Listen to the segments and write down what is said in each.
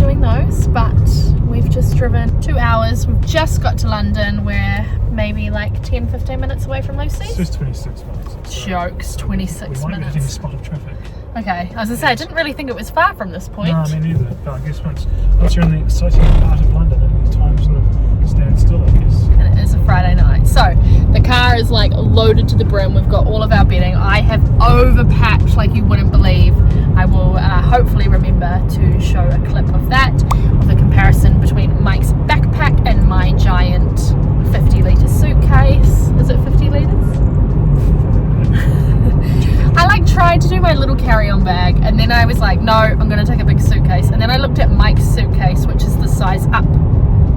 doing those, but we've just driven 2 hours. We've just got to London. We're maybe like 10-15 minutes away from Lucy. It's just 26 minutes. Jokes, 26 we might minutes. be hitting a spot of traffic. Okay, I was gonna say, I didn't really think it was far from this point. No, me neither. But I guess once you're in the exciting part of London, and time sort of stands still, I guess. And it is a Friday night. So the car is like loaded to the brim. We've got all of our bedding. I have overpacked like you wouldn't believe. I will hopefully remember to show a clip of that, of the comparison between Mike's backpack and my giant 50-litre suitcase. Is it 50 litres? I like tried to do my little carry-on bag, and then I was like, no, I'm going to take a big suitcase. And then I looked at Mike's suitcase, which is the size up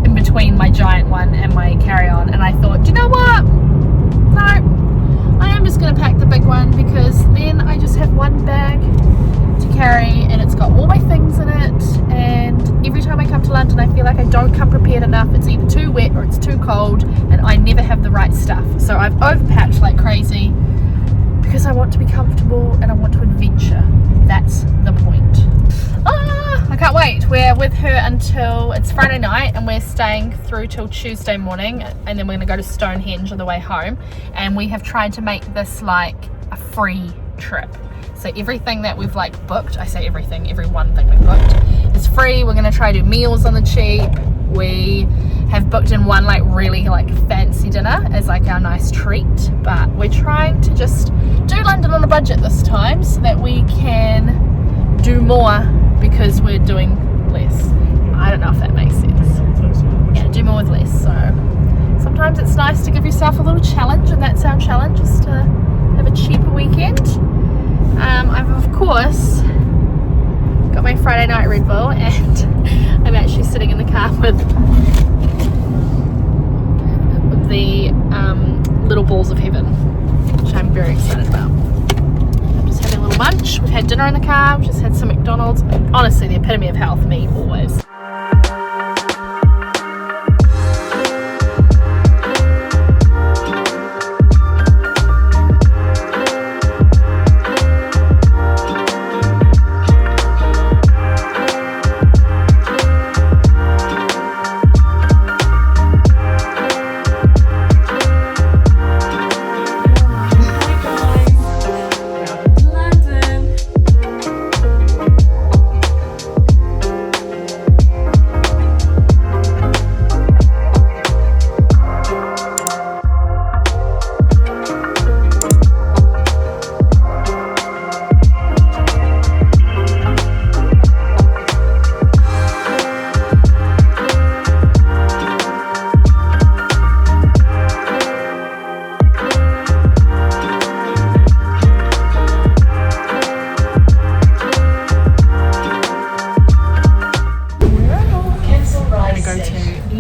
in between my giant one and my carry-on, and I thought, you know what? No, I am just going to pack the big one, because then I just have one bag to carry, and it's got all my things in it. And every time I come to London, I feel like I don't come prepared enough. It's either too wet or it's too cold, and I never have the right stuff. So I've overpacked like crazy, because I want to be comfortable and I want to adventure. That's the point. I can't wait. We're with her until it's Friday night, and we're staying through till Tuesday morning, and then we're going to go to Stonehenge on the way home. And we have tried to make this like a free trip. So everything that we've like booked, I say everything, every one thing we've booked is free. We're going to try to do meals on the cheap. We have booked in one like really like fancy dinner as like our nice treat, but we're trying to just do London on a budget this time, so that we can do more because we're doing less. I don't know if that makes sense. Yeah, do more with less. So sometimes it's nice to give yourself a little challenge, and that's our challenge, is to have a cheaper weekend. I've of course got my Friday night Red Bull, and I'm actually sitting in the car with the little balls of heaven, which I'm very excited about. I'm just having a little munch. We've had dinner in the car. We've just had some McDonald's. Honestly, the epitome of health, me always.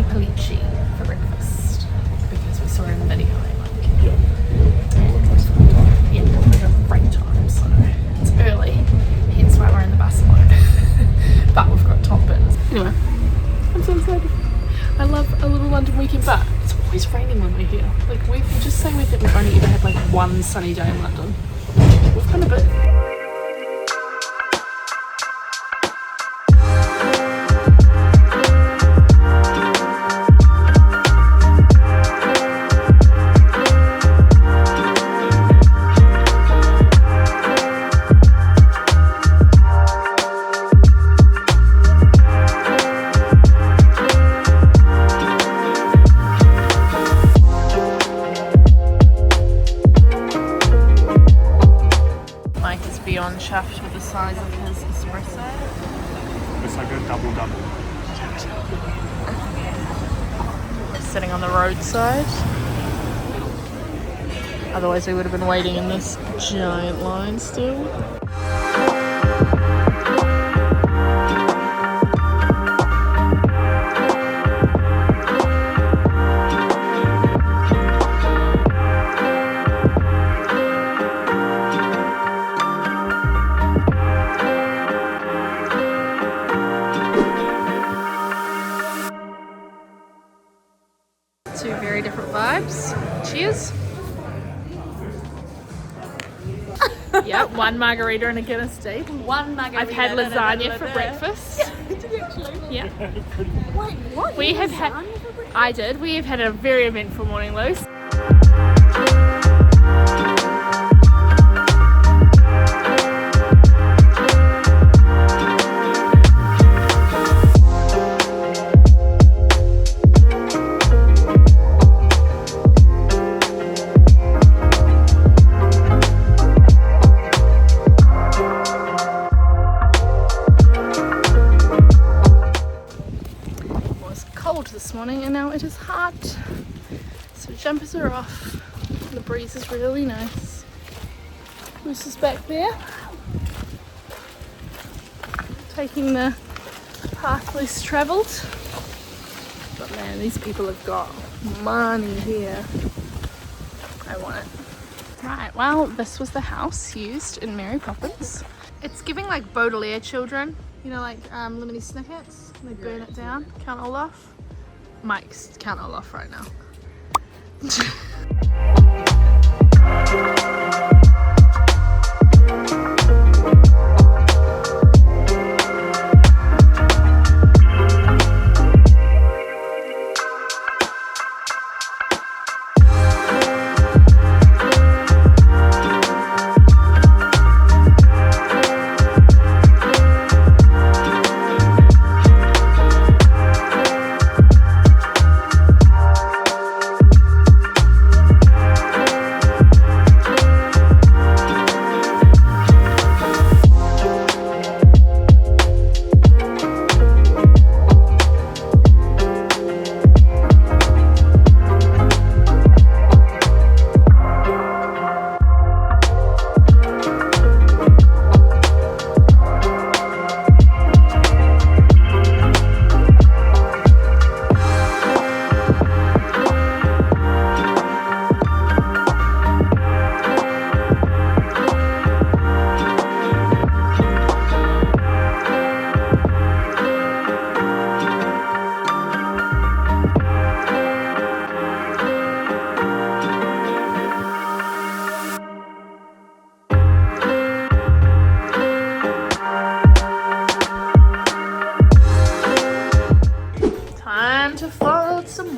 Pellici for breakfast, because we saw her in the video. Yeah, we had a great time. So it's early, hence why we're in the bus mode. But we've got top bins. Anyway, I'm so excited. I love a little London weekend, but it's always raining when we're here. Like we just say we've only ever had like one sunny day in London. We've kind of been. Beyond chuffed with the size of his espresso. It's like a double. Sitting on the roadside. Otherwise we would have been waiting in this giant line still. Two very different vibes. Cheers. Yeah, 1 margarita and a Guinness tea. 1 margarita. I've had lasagna for breakfast. Did you actually? Yeah. Wait, what? We You have had had. lasagna for breakfast? I did. We have had a very eventful morning, Luce. This morning and now it is hot, so jumpers are off. The breeze is really nice. Luce is back there taking the path least travelled, but man, these people have got money here. I want it. Right, well, this was the house used in Mary Poppins. It's giving like Baudelaire children, you know, like Lemony Snickets. They burn it down, count all off. Mike's count all off right now.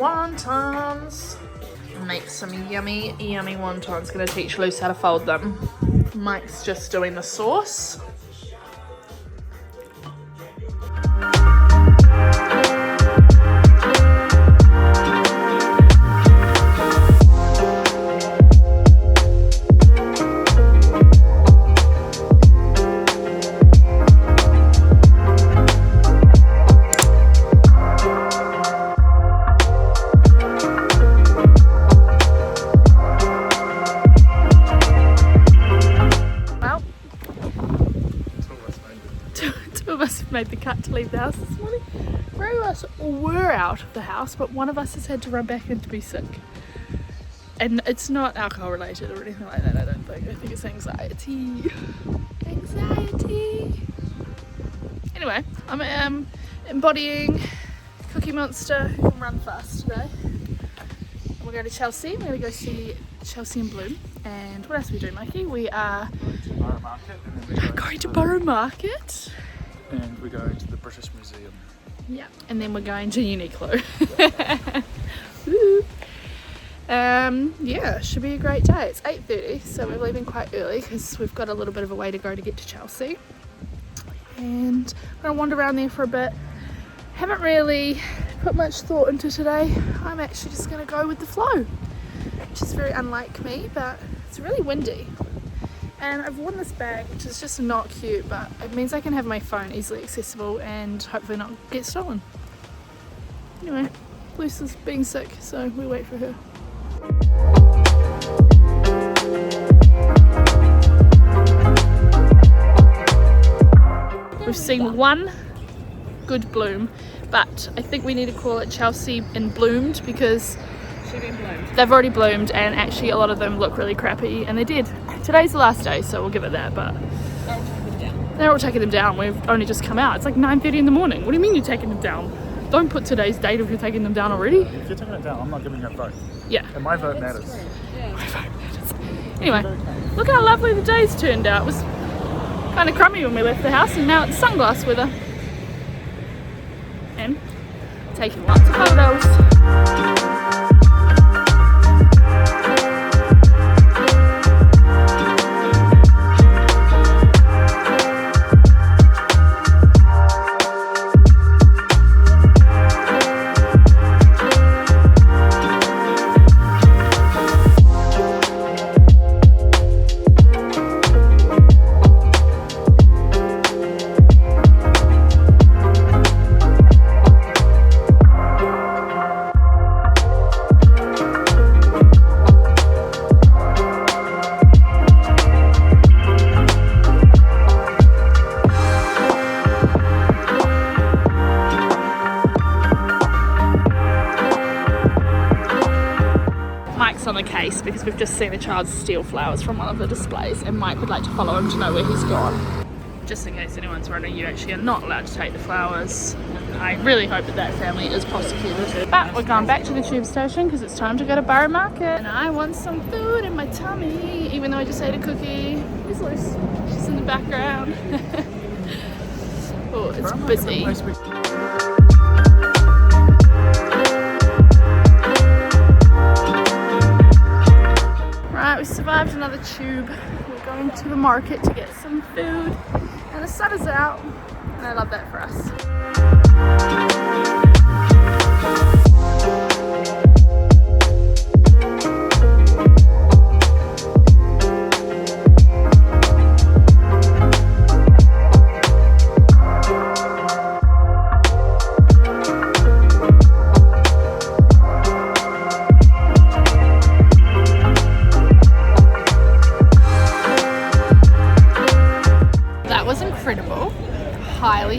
Wontons. Make some yummy wontons. Gonna teach Luce how to fold them. Mike's just doing the sauce. Made the cut to leave the house this morning. Three of us were out of the house, but one of us has had to run back in to be sick. And it's not alcohol related or anything like that, I don't think. I think it's anxiety. Anxiety. Anyway, I'm embodying Cookie Monster who can run fast today. And we're going to Chelsea. We're going to go see Chelsea in Bloom. And what else are we doing, Mikey? We are going to Borough Market. And we're going to the British Museum. Yeah, and then we're going to Uniqlo. Yeah, should be a great day. It's 8:30, so we're leaving quite early because we've got a little bit of a way to go to get to Chelsea. And I'm going to wander around there for a bit. Haven't really put much thought into today. I'm actually just going to go with the flow, which is very unlike me, but it's really windy. And I've worn this bag, which is just not cute, but it means I can have my phone easily accessible and hopefully not get stolen. Anyway, Luce is being sick, so we wait for her. We've seen one good bloom, but I think we need to call it Chelsea in Bloomed because they've already bloomed and actually a lot of them look really crappy, and they did. Today's the last day, so we'll give it that, but they're all taking them down. We've only just come out. It's like 9:30 in the morning. What do you mean you're taking them down? Don't put today's date if you're taking them down already. If you're taking it down, I'm not giving you a vote. Yeah. And my vote matters. Anyway, look how lovely the day's turned out. It was kind of crummy when we left the house, and now it's sunglass weather. And taking lots of photos. On the case because we've just seen a child steal flowers from one of the displays, and Mike would like to follow him to know where he's gone. Just in case anyone's wondering, you actually are not allowed to take the flowers. I really hope that that family is prosecuted. But we're going back to the tube station because it's time to go to Borough Market, and I want some food in my tummy, even though I just ate a cookie. Where's Luce? She's in the background. Oh, it's busy. Right, we survived another tube. We're going to the market to get some food, and the sun is out, and I love that for us.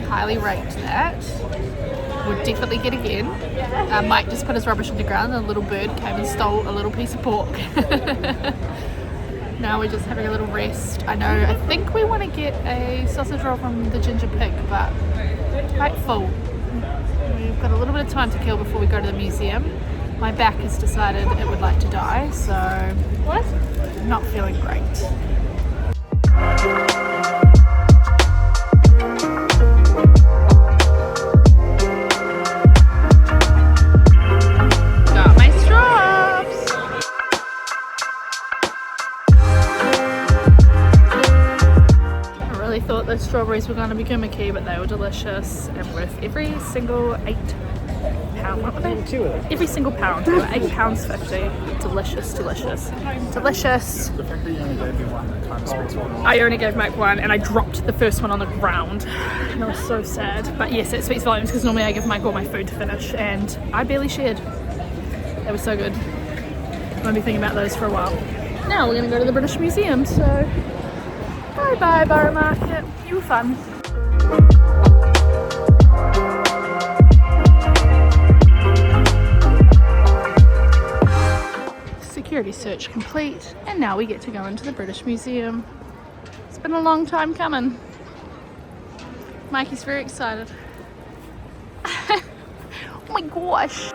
Highly rate that. Would definitely get again. Mike just put his rubbish on the ground and a little bird came and stole a little piece of pork. Now we're just having a little rest. I think we want to get a sausage roll from the Ginger Pig, but quite full. We've got a little bit of time to kill before we go to the museum. My back has decided it would like to die, so I'm not feeling great. Thought those strawberries were going to be gimmicky, but they were delicious and worth every single £8. What were they? Every single pound. They were £8.50. Delicious. The fact that you only gave me one kind of speaks volumes. I only gave Mike one, and I dropped the first one on the ground. And I was so sad. But yes, it speaks volumes because normally I give Mike all my food to finish, and I barely shared. They were so good. I'm going to be thinking about those for a while. Now we're going to go to the British Museum, so bye Borough Market. You were fun. Security search complete, and now we get to go into the British Museum. It's been a long time coming. Mikey's very excited. Oh my gosh.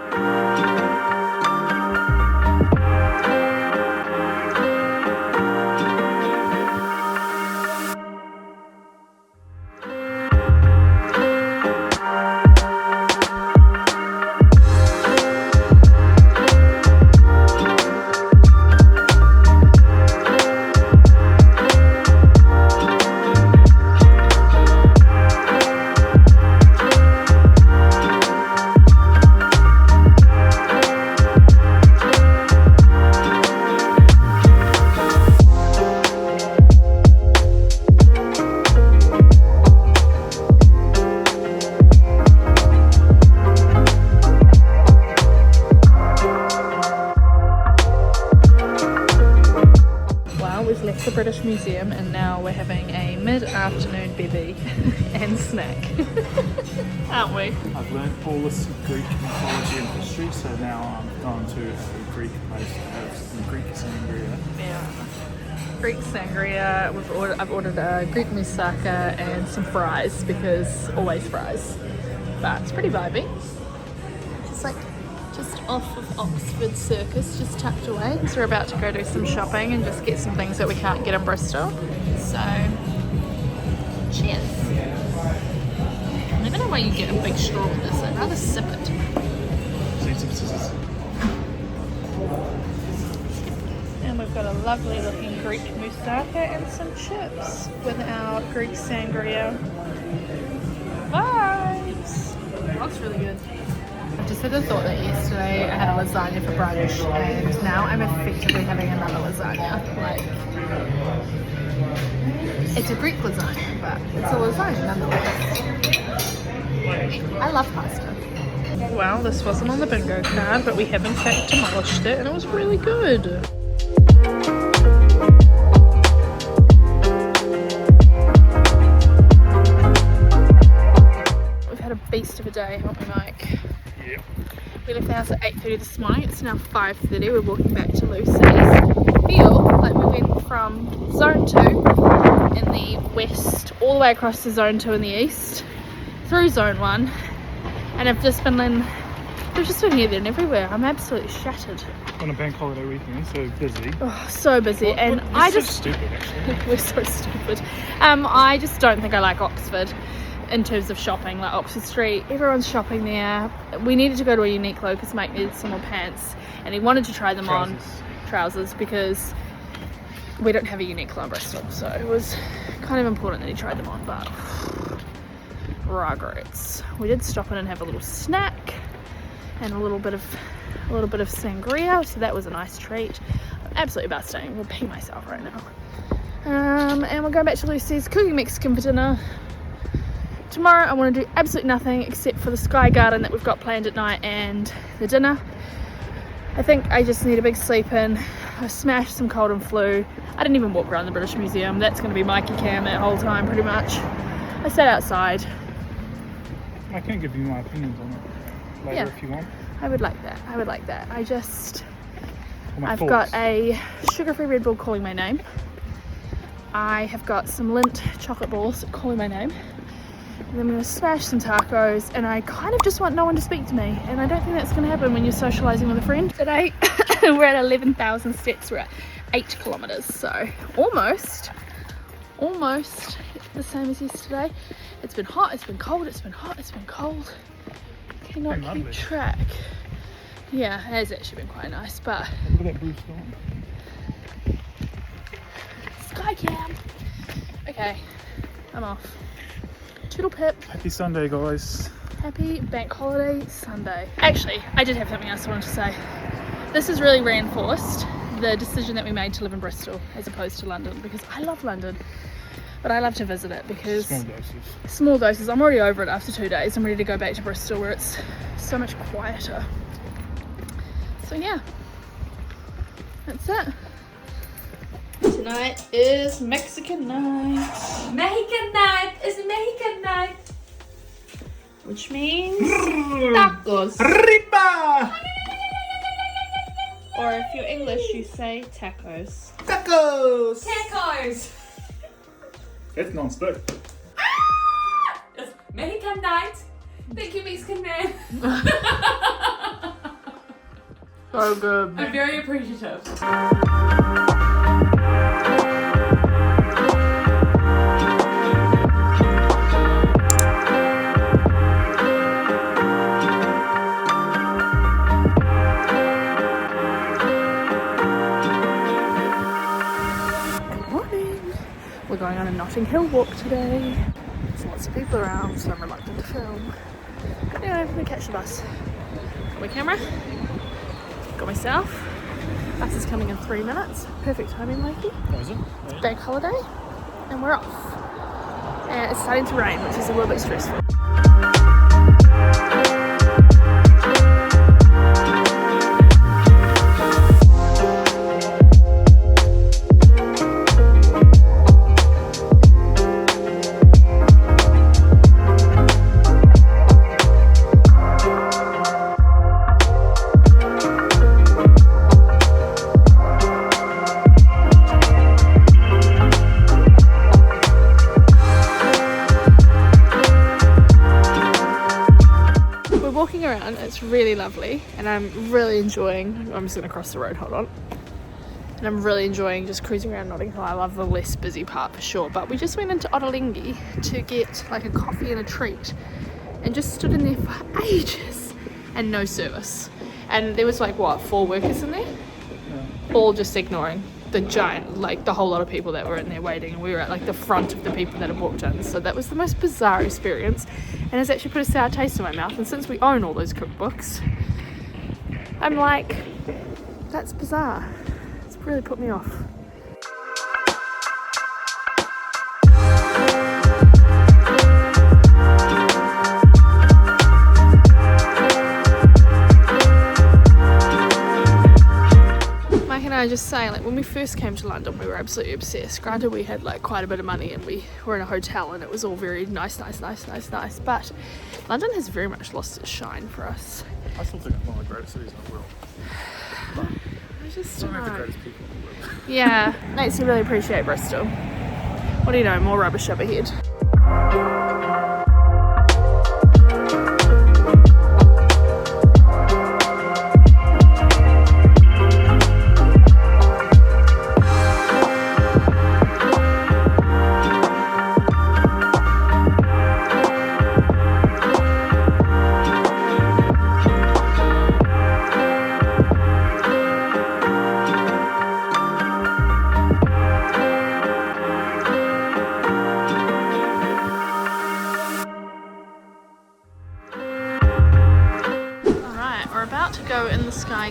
British Museum, and now we're having a mid-afternoon bevy and snack. Aren't we? I've learned all this Greek mythology and history, so now I'm going to a Greek place to have some Greek sangria. Yeah. Greek sangria. I've ordered a Greek moussaka and some fries, because always fries. But it's pretty vibey. Just off of Oxford Circus, just tucked away. So we're about to go do some shopping and just get some things that we can't get in Bristol. So, cheers. I never know why you get a big straw with this. I'd rather sip it. Need some scissors. And we've got a lovely looking Greek moussaka and some chips with our Greek sangria. Vibes! Looks really good. I just had the thought that yesterday I had a lasagna for brunch and now I'm effectively having another lasagna. Like, it's a Greek lasagna, but it's a lasagna nonetheless. I love pasta. Well, this wasn't on the bingo card, but we have in fact demolished it and it was really good. We've had a beast of a day, haven't we, Mike? Yep. We left the house at 8:30 this morning. It's now 5:30. We're walking back to Lucy's. Feel like we went from zone 2 in the west all the way across to zone 2 in the east, through zone 1, and I've just been in. We've just been here, there, and everywhere. I'm absolutely shattered. On a bank holiday weekend, so busy. Oh, so busy, and I just so stupid, actually. we're so stupid. I just don't think I like Oxford. In terms of shopping, like Oxford Street, everyone's shopping there. We needed to go to a Uniqlo because Mike needed some more pants and he wanted to try them on trousers because we don't have a Uniqlo in Bristol, so it was kind of important that he tried them on, but regrets. We did stop in and have a little snack and a little bit of sangria, so that was a nice treat. I'm absolutely busting. I'll pee myself right now. And we're going back to Lucy's, cooking Mexican for dinner. Tomorrow I want to do absolutely nothing except for the Sky Garden that we've got planned at night and the dinner. I think I just need a big sleep in. I smashed some cold and flu. I didn't even walk around the British Museum. That's going to be Mikey Cam that whole time pretty much. I sat outside. I can give you my opinions on it later if you want. I would like that. I've thoughts. got a sugar-free Red Bull calling my name. I have got some Lindt chocolate balls calling my name. And then I'm going to smash some tacos, and I kind of just want no one to speak to me, and I don't think that's going to happen when you're socialising with a friend. Today we're at 11,000 steps, we're at 8 kilometres, so almost the same as yesterday. It's been hot, it's been cold, it's been hot, it's been cold. Cannot keep track. Yeah, it has actually been quite nice, but Look at that blue sky. sky cam. Okay, I'm off. Toodle pip. Happy Sunday, guys. Happy bank holiday Sunday. Actually, I did have something else I wanted to say. This has really reinforced the decision that we made to live in Bristol as opposed to London, because I love London, but I love to visit it because small doses. I'm already over it after 2 days. I'm ready to go back to Bristol where it's so much quieter. So yeah, that's it. Tonight is Mexican night. Mexican night is Mexican night. Which means tacos. Arriba! Or if you're English, you say tacos. Tacos! Tacos. That's non-spoke. It's Mexican night. Thank you, Mexican man. So good. I'm very appreciative. We're going on a Notting Hill walk today. There's lots of people around, so I'm reluctant to film. But anyway, I'm gonna catch the bus. Got my camera, got myself. Bus is coming in 3 minutes. Perfect timing, Mikey. Oh, is it? It's bank holiday, and we're off. And it's starting to rain, which is a little bit stressful. It's really lovely, and I'm really enjoying, I'm just gonna cross the road, hold on. And I'm really enjoying just cruising around Notting Hill. I love the less busy part for sure, but we just went into Ottolenghi to get like a coffee and a treat and just stood in there for ages and no service. And there was like, what, 4 workers in there? Yeah. All just ignoring the giant, like the whole lot of people that were in there waiting, and we were at like the front of the people that had walked in. So that was the most bizarre experience, and it's actually put a sour taste in my mouth. And since we own all those cookbooks, I'm like, that's bizarre. It's really put me off. I just saying, like when we first came to London we were absolutely obsessed. Granted, we had like quite a bit of money and we were in a hotel and it was all very nice, but London has very much lost its shine for us. I still think it's one of the greatest cities in the world. But I just don't have the greatest people in the world. Yeah, makes me really appreciate Bristol. What do you know, more rubbish up ahead.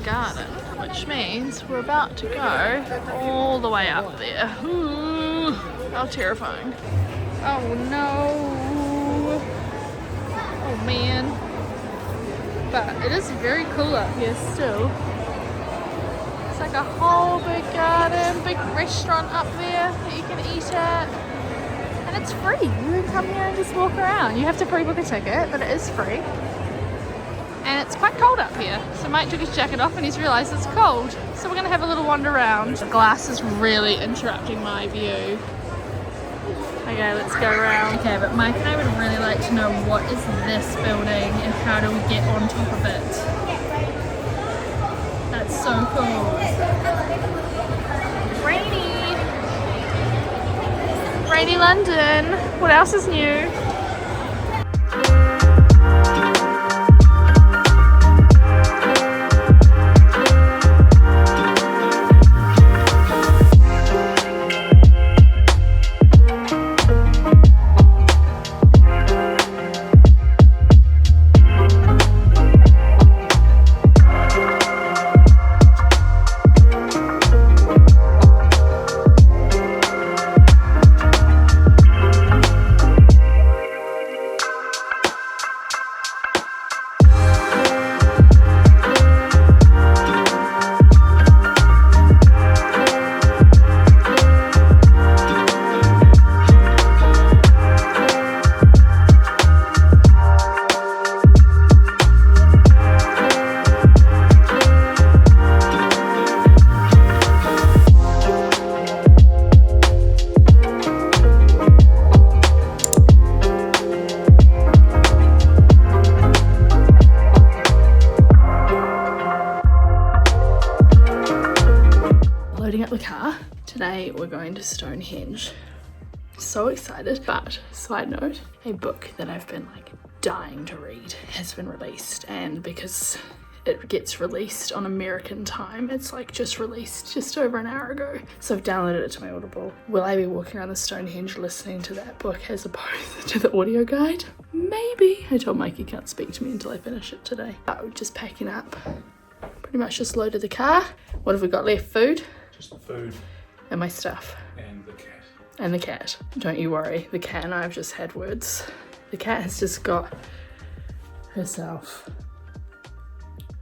Garden, which means we're about to go all the way up there. Ooh, how terrifying. Oh no. Oh man. But it is very cool up here still. It's like a whole big garden, big restaurant up there that you can eat at. And it's free. You can come here and just walk around. You have to pre-book a ticket, but it is free. And it's quite cold up here, so Mike took his jacket off and he's realised it's cold. So we're going to have a little wander around. The glass is really interrupting my view. Okay, let's go around. Okay, but Mike and I would really like to know, what is this building and how do we get on top of it? That's so cool. Rainy London. What else is new? Today we're going to Stonehenge. So excited. But side note, a book that I've been like dying to read has been released, and because it gets released on American time, it's like just released just over an hour ago, so I've downloaded it to my Audible. Will I be walking around the Stonehenge listening to that book as opposed to the audio guide? Maybe. I told Mike he can't speak to me until I finish it today. But we're just packing up. Pretty much just loaded the car. What have we got left? Food? Just the food. And my stuff. And the cat. And the cat. Don't you worry, the cat and I have just had words. The cat has just got herself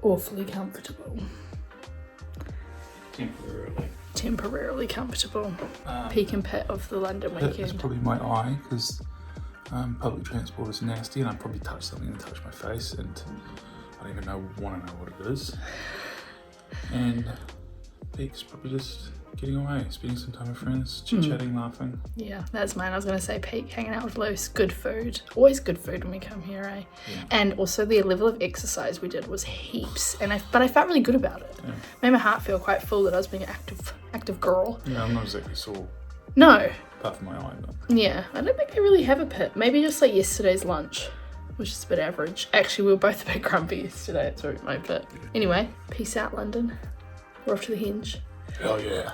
awfully comfortable. Temporarily comfortable. Peak and pit of the London weekend. It's probably my eye, because public transport is nasty, and I probably touched something and touched my face, and I don't even want to know what it is. And Peak's probably just getting away, spending some time with friends, chit-chatting, laughing. Yeah, that's mine. I was going to say peak, hanging out with Luce, good food. Always good food when we come here, eh? Yeah. And also the level of exercise we did was heaps. But I felt really good about it. Yeah. Made my heart feel quite full that I was being an active girl. Yeah, I'm not exactly sore, No. apart from my eye, but... Yeah, I don't think I really have a pit. Maybe just like yesterday's lunch, which is a bit average. Actually, we were both a bit grumpy yesterday. That's where my pit. Anyway, peace out, London. We're off to the Hinge. Hell yeah.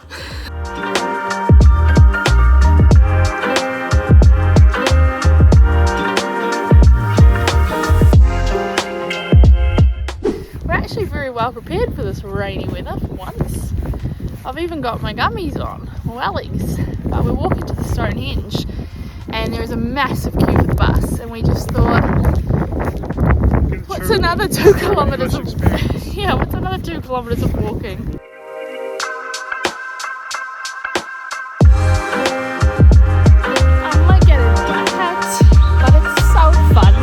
We're actually very well prepared for this rainy weather for once. I've even got my gummies on, wellies. But we're walking to the Stonehenge and there is a massive queue for the bus, and we just thought, what's another 2 kilometres of yeah, what's another 2 kilometres of walking? I'm like getting wet, but it's so fun.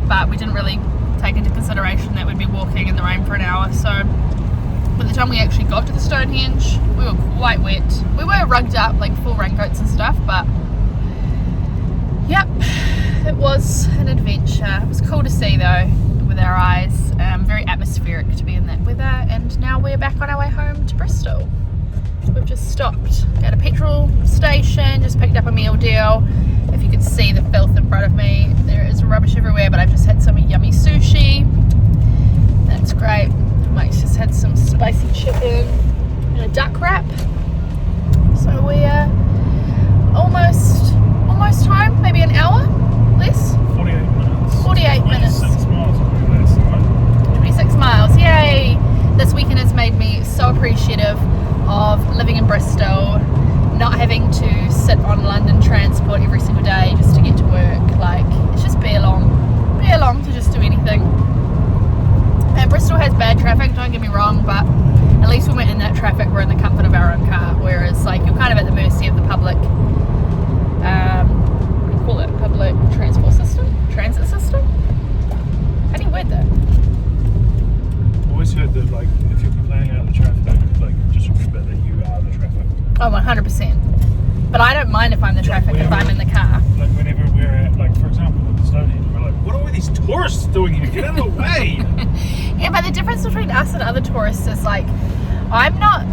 But we didn't really take into consideration that we'd be walking in the rain for an hour, so by the time we actually got to the Stonehenge we were quite wet. We were rugged up, like full raincoats and stuff, but yep, it was an adventure. It was cool to see though with our eyes, very atmospheric to be in that weather. And now we're back on our way home to Bristol. We've just stopped at a petrol station, just picked up a meal deal. If you could see the filth in front of me, there is rubbish everywhere, but I've just had some yummy sushi. That's great. Mike's just had some spicy chicken and a duck wrap. So we're almost home, maybe an hour less. 48 minutes. 48 minutes. 26 miles probably less, right? 26 miles, yay! This weekend has made me so appreciative of living in Bristol, not having to sit on London transport every single day just to get to work. Like, it's just bear long to just do anything. And Bristol has bad traffic, don't get me wrong, but at least when we're in that traffic we're in the comfort of our own car, whereas like you're kind of at the mercy of the public what do you call it, public transit system. How do you word that? I've always heard that, like, if you're complaining about the traffic, like, just remember that you are the traffic. Oh, 100%. But I don't mind if I'm the traffic if I'm in the car. Like, whenever we're at, like, for example, with the Stonehenge, we're like, what are all these tourists doing here? Get out of the way! Yeah, but the difference between us and other tourists is like, I'm not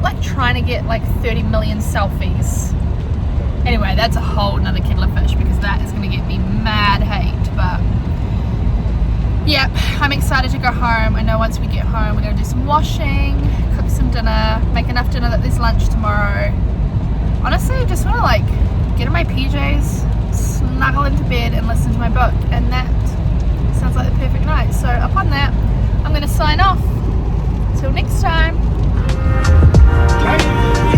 like trying to get like 30 million selfies. Anyway, that's a whole nother kettle of fish, because that is going to get me mad hate. But yeah, I'm excited to go home. I know once we get home we're going to do some washing, cook some dinner, make enough dinner that there's lunch tomorrow. Honestly, I just want to like get in my PJs, snuggle into bed and listen to my book, and that sounds like the perfect night. So upon that, I'm going to sign off. Till next time. Bye.